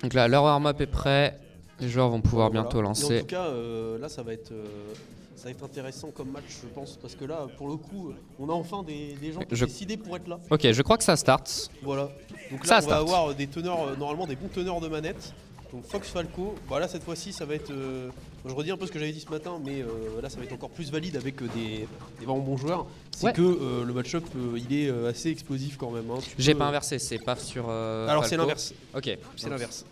Donc là, leur warm-up est prêt. Les joueurs vont pouvoir bientôt lancer. Et en tout cas, là, ça va être intéressant comme match, je pense, parce que là, pour le coup, on a enfin des gens qui ont décidé pour être là. Ok, je crois que ça start. Voilà. Donc là, on va avoir des teneurs, normalement des bons teneurs de manette. Donc Fox Falco, voilà, cette fois-ci, ça va être. Je redis un peu ce que j'avais dit ce matin, mais là, ça va être encore plus valide avec des vraiment bons joueurs. C'est que le match-up, il est assez explosif quand même. Hein. J'ai pas inversé, c'est paf sur. Alors c'est l'inverse. Ok, c'est l'inverse.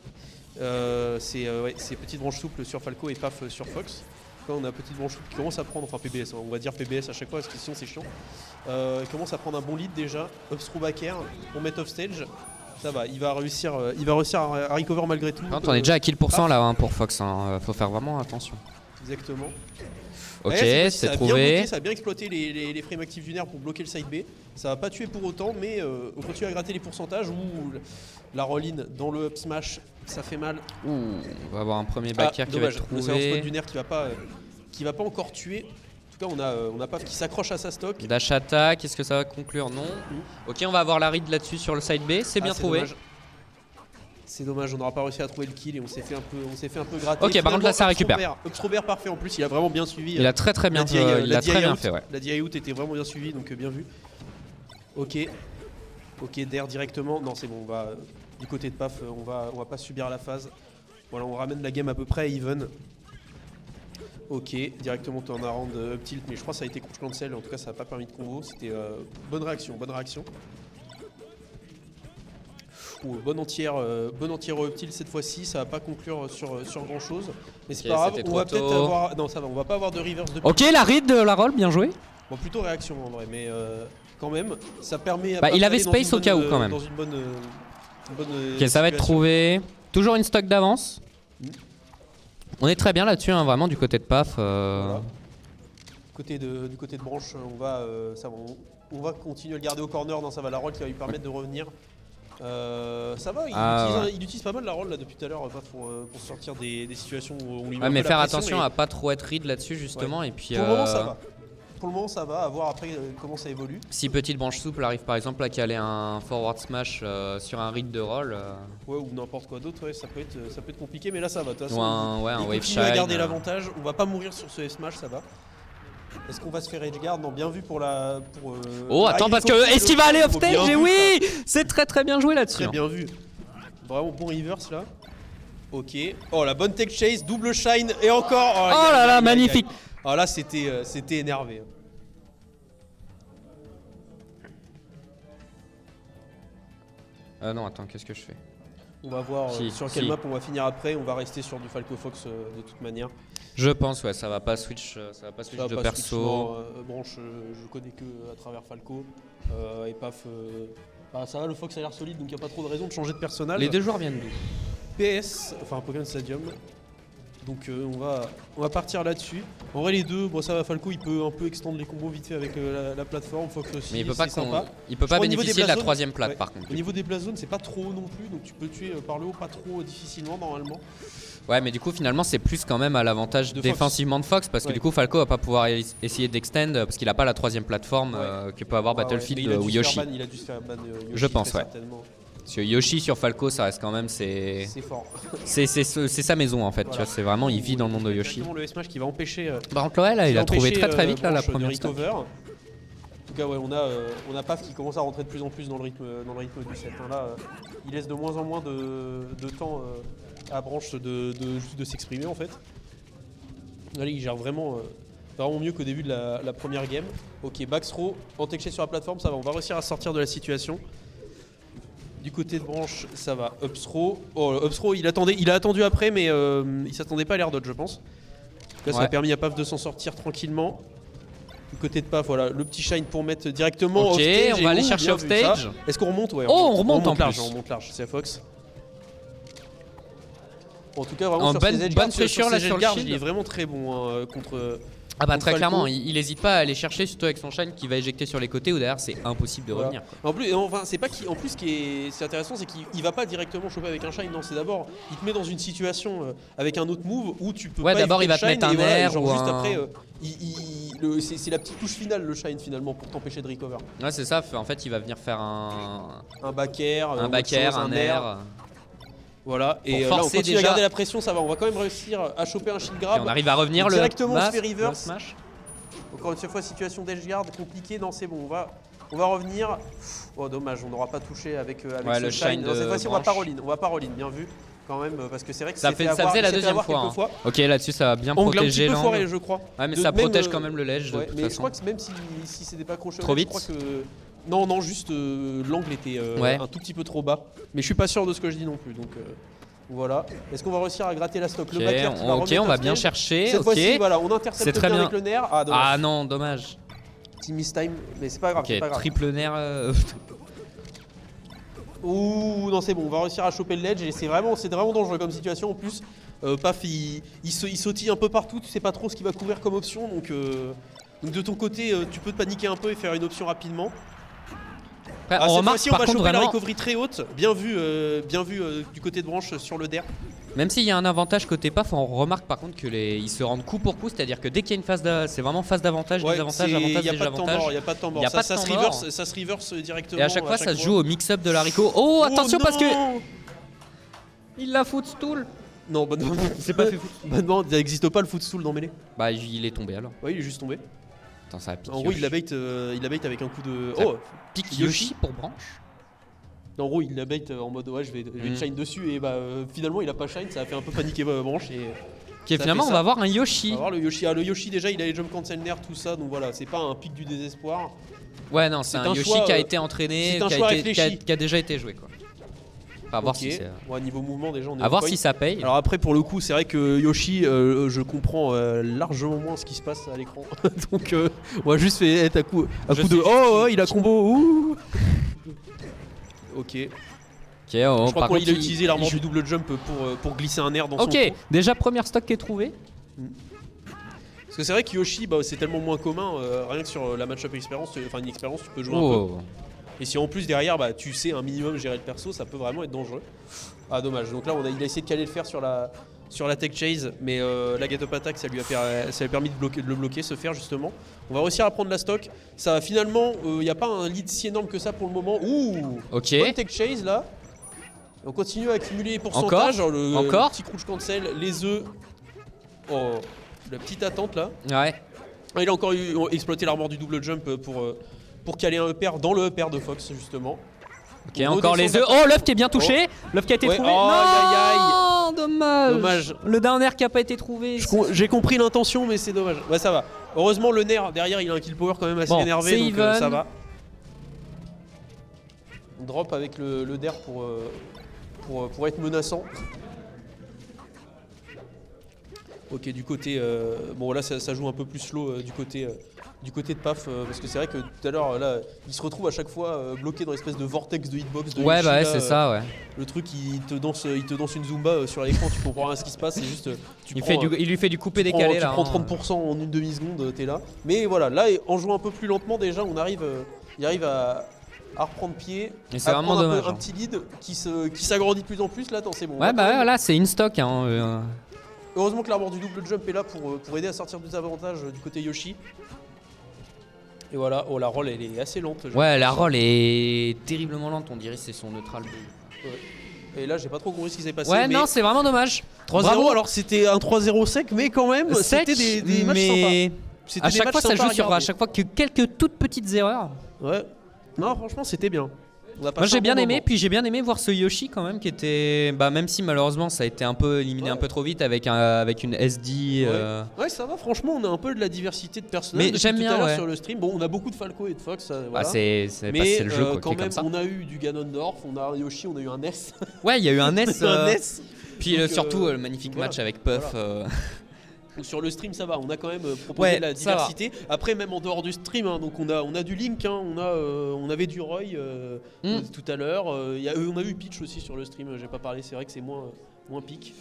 C'est petite branche souple sur Falco et paf sur Fox. Là, on a petite branche souple qui commence à prendre, enfin PBS, hein, on va dire PBS à chaque fois parce que sinon c'est chiant. Il commence à prendre un bon lead déjà. Up through back air pour mettre off stage. Ça va, il va réussir à recover malgré tout. On est déjà à kill % là pour Fox, hein. Faut faire vraiment attention. Exactement. Ok, c'est trouvé. Ça a bien exploité les frames actifs lunaires pour bloquer le side B. Ça va pas tuer pour autant, mais on continue à gratter les pourcentages où la roll-in dans le up smash, ça fait mal. Ouh, on va avoir un premier back air qui va être trouvé. Le spot lunaire qui va pas encore tuer. En tout cas, on a Paf qui s'accroche à sa stock. Dash attack, est-ce que ça va conclure? Non. Ok, on va avoir la read là-dessus sur le side B, c'est bien trouvé. C'est dommage, on n'aura pas réussi à trouver le kill et on s'est fait un peu gratter. Ok, par contre là ça récupère. Upstrovert parfait en plus, il a vraiment bien suivi. Il a très bien fait. La DI out était vraiment bien suivie, donc bien vu. Ok, d'air directement. Non, c'est bon, on va du côté de Paf, on va pas subir la phase. Voilà, on ramène la game à peu près even. Ok, directement turn around up tilt, mais je crois que ça a été coach cancel, en tout cas ça n'a pas permis de combo. C'était bonne réaction. Bonne entière up tilt cette fois-ci, ça va pas conclure sur grand chose. Mais c'est pas grave, on va peut-être avoir. Non, ça va, on va pas avoir de reverse de. Ok, la read de la roll, bien joué. Bon, plutôt réaction en vrai, mais quand même, ça permet. Il avait space au cas où quand même. Dans une bonne ok, ça va être trouvé. Toujours une stock d'avance. On est très bien là-dessus, hein, vraiment du côté de Paf. Voilà. Du côté de branche, on va continuer à le garder au corner dans sa la roll qui va lui permettre de revenir. Ça va, il utilise pas mal la roll là depuis tout à l'heure pour sortir des situations où on lui met mais faire attention à pas trop être read là-dessus justement. Et puis, pour le moment ça va. Pour le moment ça va, à voir après comment ça évolue. Si petite branche souple arrive par exemple à caler un forward smash sur un read de roll. Ouais, ou n'importe quoi d'autre, ça peut être compliqué, mais là ça va. De toute façon, un wave shine. À garder l'avantage, on va pas mourir sur ce smash, ça va. Est-ce qu'on va se faire edge guard? Non, bien vu pour la. Attends, parce que est-ce qu'il va aller off stage? Et oui, c'est très bien joué là-dessus. Très bien vu. Vraiment bon reverse là. Ok. Oh, la bonne tech chase, double shine et encore. Oh là là, magnifique. Alors là, c'était énervé. Non, attends, qu'est-ce que je fais? On va voir sur quelle map on va finir après. On va rester sur du Falco Fox de toute manière. Je pense, ouais, ça va pas switch de perso. Branche, je connais que à travers Falco. Et Paf, ça va, le Fox a l'air solide, donc il n'y a pas trop de raison de changer de personnage. Les deux joueurs viennent d'où? PS, enfin Pokémon Stadium. Donc on va partir là-dessus. En vrai les deux, ça va, Falco il peut un peu extendre les combos vite fait avec la plateforme, Fox aussi. Mais il peut pas crois bénéficier de la troisième plaque par contre. Au niveau des blast zones c'est pas trop haut non plus, donc tu peux tuer par le haut pas trop difficilement normalement. Ouais, mais du coup finalement c'est plus quand même à l'avantage défensivement de Fox parce que du coup Falco va pas pouvoir essayer d'extend parce qu'il a pas la troisième plateforme que peut avoir Battlefield ou Yoshi. Il a dû se faire ban Yoshi. Je pense, ouais. Parce que Yoshi sur Falco, ça reste quand même, c'est fort. C'est sa maison en fait, voilà. Tu vois, c'est vraiment, il vit dans le monde de Yoshi. Le S-Smash qui va empêcher. Par contre, là, il a trouvé très vite là, la première recover. En tout cas, ouais, on a Paf qui commence à rentrer de plus en plus dans le rythme du set. Hein. Là, il laisse de moins en moins de temps à Branche de s'exprimer en fait. Là, il gère vraiment mieux qu'au début de la première game. Ok, back throw, anti-check sur la plateforme, ça va, on va réussir à sortir de la situation. Du côté de branche, ça va. Up throw. Oh, up throw, il a attendu après, mais il s'attendait pas à l'air dodge, je pense. Là, ça a permis à Paf de s'en sortir tranquillement. Du côté de Paf, voilà, le petit shine pour mettre directement off stage. On va aller chercher off stage. Est-ce qu'on remonte? Ouais. On remonte en large, plus. On remonte large, c'est à Fox. Bon, en tout cas, vraiment, bonne fraîcheur là sur le shield. Il est vraiment très bon contre. Ah bah très clairement, il hésite pas à aller chercher, surtout avec son shine qui va éjecter sur les côtés ou derrière c'est impossible de revenir. En plus, c'est pas en plus ce qui est intéressant, c'est qu'il va pas directement choper avec un shine. Non, c'est d'abord il te met dans une situation avec un autre move où tu peux. Ouais, d'abord il va te mettre un air ou juste après. C'est la petite touche finale le shine finalement pour t'empêcher de recover. Ouais, c'est ça. En fait, il va venir faire un back air, un air. Voilà, et là on forcer continue à déjà. garder la pression, ça va, on va quand même réussir à choper un shield Et grab. on arrive à revenir Directement, on se le fait reverse. smash. Encore une fois, situation d'edge guard compliquée, non c'est bon, on va revenir. Oh dommage, on n'aura pas touché avec le ce shine Non, cette de fois-ci on va branche. pas roll-in, bien vu quand même, parce que c'est vrai que Ça faisait la deuxième fois. Ok, là-dessus ça va bien On l'a un protéger petit peu l'angle. foiré, je crois. Ouais, mais De- ça même, protège quand même le ledge de Ouais, toute mais je façon. crois que même si c'était pas accroché, Trop je vite. crois que non, juste l'angle était Ouais. un tout petit peu trop bas. Mais je suis pas sûr de ce que je dis non plus, donc voilà. Est-ce qu'on va réussir à gratter la stock? Ok, Le backer qui va remettre on va un bien stage. chercher. Cette Ok. fois-ci, voilà, on intercepte C'est très bien bien. avec le nerf. Ah, dommage. Ah non, dommage. Petit miss time, mais c'est pas grave, Ok, c'est pas grave. triple nerf. Ouh, non, c'est bon, on va réussir à choper le ledge et c'est vraiment dangereux comme situation. En plus, Paf il sautille un peu partout, tu sais pas trop ce qu'il va couvrir comme option. Donc de ton côté, tu peux te paniquer un peu et faire une option rapidement. Après, Ah, on cette remarque fois-ci, on par va contre choper la vraiment, recovery très haute. Bien vu du côté de branche sur le der. même s'il y a un avantage côté PAF, on remarque par contre ils se rendent coup pour coup, c'est-à-dire que dès qu'il y a une phase c'est vraiment phase d'avantage, désavantage, avantage, Il n'y a pas de temps désavantage. mort, il n'y a pas de temps mort. Y a pas de Ça temps se reverse directement. Et à chaque fois, ça se joue au mix-up de l'haricot. Oh, attention parce que il la footstool. Non, bonnement. C'est pas fait foot. Bonnement, il n'existe pas le footstool dans Melee. Bah, il est tombé alors. Ouais, il est juste tombé. Attends, ça a piqué. En gros, il la bait avec un coup de. Ça Oh, pique Yoshi. Yoshi pour branche. En gros, il la bait en mode ouais, je vais te shine dessus et finalement, il a pas shine, ça a fait un peu paniquer branche et. Ok, finalement, fait on ça. va avoir un On Yoshi. va voir le Yoshi. Ah, le Yoshi déjà, il a les jump cancel nerf, tout ça, donc voilà, c'est pas un pic du désespoir. Ouais, non, c'est C'est un un Yoshi choix, qui a été entraîné, c'est un qui choix a été- réfléchi. qui a déjà été joué quoi. À voir Ok. si c'est. Ouais, niveau mouvement, déjà, on est À au voir point. si ça paye. Alors après, pour le coup, c'est vrai que Yoshi, je comprends largement moins ce qui se passe à l'écran. Donc, on va juste être à coup Je de suis- oh, il a combo. Ouh. Ok. Ok, oh, Je crois par qu'il contre, a utilisé l'armure il- du double jump pour glisser un air dans son Ok, tour. déjà première stock qui est trouvée. Parce que c'est vrai que Yoshi, c'est tellement moins commun, rien que sur la match-up expérience, enfin une expérience, tu peux jouer un peu. Oh. Et si en plus derrière, tu sais un minimum gérer le perso, ça peut vraiment être dangereux. Ah dommage. Donc là, il a essayé de caler le fer sur la tech chase, mais la get up attack, ça lui a permis de le bloquer, ce fer justement. On va réussir à prendre la stock. Ça finalement, il n'y a pas un lead si énorme que ça pour le moment. Ouh. Ok. Bonne tech chase là. On continue à accumuler les pourcentages. Encore Encore le petit crouch cancel, les œufs. Oh, la petite attente là. Ouais. Ah, il a encore exploité l'armure du double jump pour caler un upper dans le upper de Fox justement. Ok, On encore les redescend œufs. Oh, l'œuf qui est bien touché. L'œuf qui a été Ouais, trouvé. oh, Non, aïe, dommage. Dommage. Le dernier qui a pas été trouvé. J'ai compris l'intention mais c'est dommage. Ouais ça va. Heureusement le nerf derrière il a un kill power quand même assez Bon, énervé c'est donc even. ça va. On drop avec le der pour être menaçant. Ok du côté bon là ça joue un peu plus slow du côté de Paf parce que c'est vrai que tout à l'heure là il se retrouve à chaque fois bloqué dans l'espèce de vortex de hitbox de Ouais, Yoshi, bah ouais, là, c'est ça, ouais. le truc il te danse une Zumba sur l'écran, tu comprends rien à ce qui se passe, c'est juste Il lui fait du coupé tu décalé là. prends hein. 30% en une demi-seconde, t'es là. Mais voilà, là en jouant un peu plus lentement déjà, il arrive à reprendre pied, Et c'est à vraiment prendre dommage. un petit lead qui s'agrandit de plus en plus. Là, attends, c'est bon. Ouais, bah ouais, là c'est in stock. Hein. Heureusement que l'armure du double jump est là pour aider à sortir des avantages du côté Yoshi. Et voilà, oh la roll elle est assez lente. Ouais, la roll est terriblement lente, on dirait que c'est son neutral. Ouais. Et là j'ai pas trop compris ce qui s'est passé. Ouais, mais non, c'est vraiment dommage. 3-0, Bravo. alors c'était un 3-0 sec, mais quand même Sec, c'était des matchs mais sympas. C'était à des chaque matchs fois ça sympas joue à sur à regarder. chaque fois que quelques toutes petites erreurs. Ouais. Non, franchement c'était bien. On a passé Moi j'ai un bien bon aimé, moment. puis j'ai bien aimé voir ce Yoshi quand même qui était, bah même si malheureusement ça a été un peu éliminé un peu trop vite avec une SD. Ouais, ça va, franchement, on a un peu de la diversité de personnages. Mais depuis j'aime tout bien, à l'heure ouais. sur le stream. Bon, on a beaucoup de Falco et de Fox, Bah, voilà. c'est Mais le jeu quoi, qui quand est comme même, ça. on a eu du Ganondorf, on a un Yoshi, on a eu un S. Ouais, il y a eu un S. un S. Puis Donc, surtout le magnifique voilà. match avec Puff. Voilà. Sur le stream, ça va, on a quand même proposé Ouais, de la ça va. diversité. Après, même en dehors du stream, hein, donc on a du Link, hein, on avait du Roy tout à l'heure. On a eu Peach aussi sur le stream, j'ai pas parlé, c'est vrai que c'est moins pique.